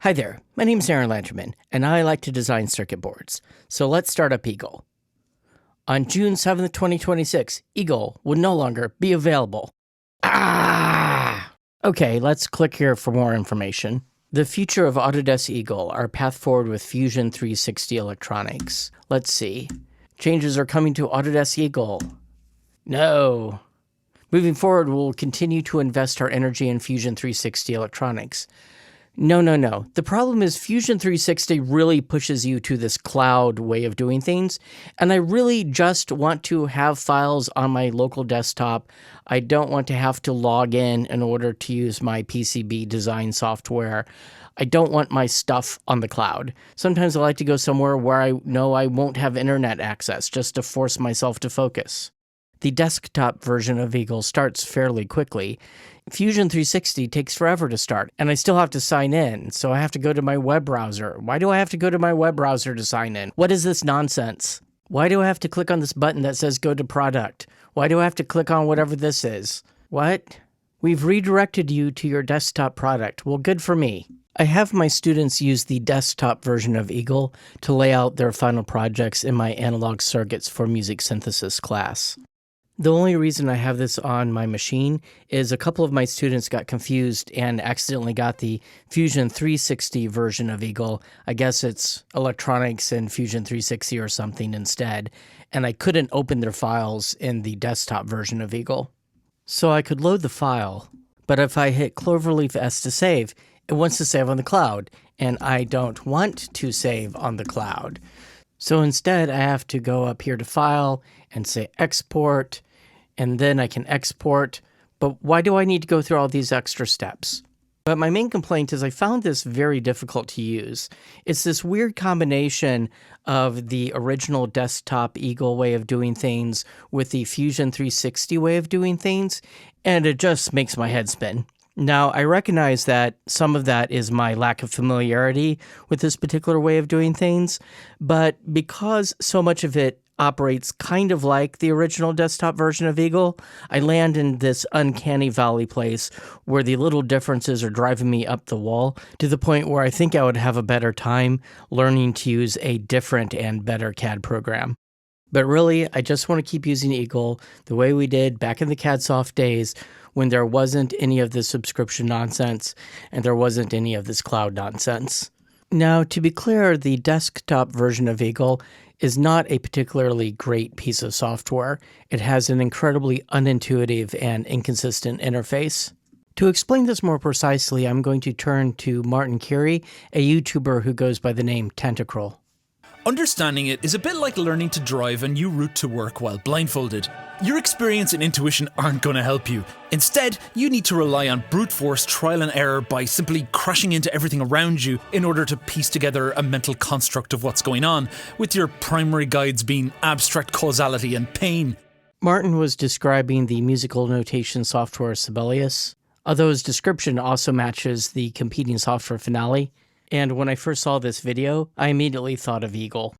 Hi there, my name is Aaron Lanterman, and I like to design circuit boards. So let's start up Eagle. On June 7th, 2026, Eagle will no longer be available. Okay, let's click here for more information. The future of Autodesk Eagle, our path forward with Fusion 360 electronics. Let's see. Changes are coming to Autodesk Eagle. No. Moving forward, we'll continue to invest our energy in Fusion 360 electronics. No. The problem is Fusion 360 really pushes you to this cloud way of doing things, and I really just want to have files on my local desktop. I don't want to have to log in order to use my PCB design software. I don't want my stuff on the cloud. Sometimes I like to go somewhere where I know I won't have internet access just to force myself to focus. The desktop version of Eagle starts fairly quickly. Fusion 360 takes forever to start, and I still have to sign in, so I have to go to my web browser. Why do I have to go to my web browser to sign in? What is this nonsense? Why do I have to click on this button that says go to product? Why do I have to click on whatever this is? What? We've redirected you to your desktop product. Well, good for me. I have my students use the desktop version of Eagle to lay out their final projects in my analog circuits for music synthesis class. The only reason I have this on my machine is a couple of my students got confused and accidentally got the Fusion 360 version of Eagle. I guess it's electronics and Fusion 360 or something instead, and I couldn't open their files in the desktop version of Eagle. So I could load the file, but if I hit Cloverleaf S to save, it wants to save on the cloud, and I don't want to save on the cloud. So instead, I have to go up here to File and say Export, and then I can export. But why do I need to go through all these extra steps? But my main complaint is I found this very difficult to use. It's this weird combination of the original desktop Eagle way of doing things with the Fusion 360 way of doing things, and it just makes my head spin. Now, I recognize that some of that is my lack of familiarity with this particular way of doing things, but because so much of it operates kind of like the original desktop version of Eagle, I land in this uncanny valley place where the little differences are driving me up the wall to the point where I think I would have a better time learning to use a different and better CAD program. But really, I just want to keep using Eagle the way we did back in the CADsoft days when there wasn't any of this subscription nonsense and there wasn't any of this cloud nonsense. Now, to be clear, the desktop version of Eagle is not a particularly great piece of software. It has an incredibly unintuitive and inconsistent interface. To explain this more precisely, I'm going to turn to Martin Curie, a YouTuber who goes by the name Tentacruel. Understanding it is a bit like learning to drive a new route to work while blindfolded. Your experience and intuition aren't going to help you. Instead, you need to rely on brute force trial and error by simply crashing into everything around you in order to piece together a mental construct of what's going on, with your primary guides being abstract causality and pain. Martin was describing the musical notation software Sibelius, although his description also matches the competing software Finale. And when I first saw this video, I immediately thought of Eagle.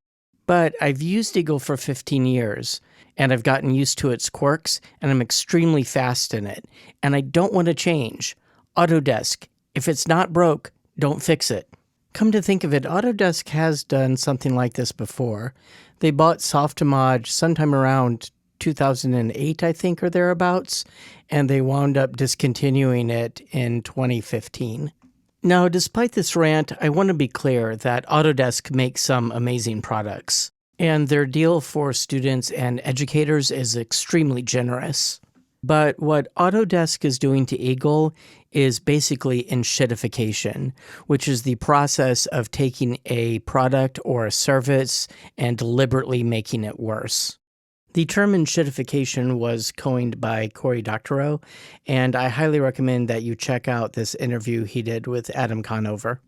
But I've used Eagle for 15 years, and I've gotten used to its quirks, and I'm extremely fast in it. And I don't want to change. Autodesk, if it's not broke, don't fix it. Come to think of it, Autodesk has done something like this before. They bought Softimage sometime around 2008, I think, or thereabouts, and they wound up discontinuing it in 2015. Now, despite this rant, I want to be clear that Autodesk makes some amazing products, and their deal for students and educators is extremely generous. But what Autodesk is doing to Eagle is basically Ensh-ttification, which is the process of taking a product or a service and deliberately making it worse. The term Ensh-ttification was coined by Cory Doctorow, and I highly recommend that you check out this interview he did with Adam Conover.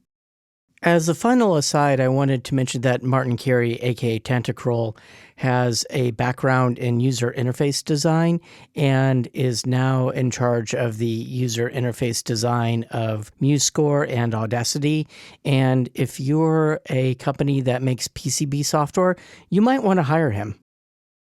As a final aside, I wanted to mention that Martin Curie, aka Tentacruel, has a background in user interface design and is now in charge of the user interface design of MuseScore and Audacity. And if you're a company that makes PCB software, you might want to hire him.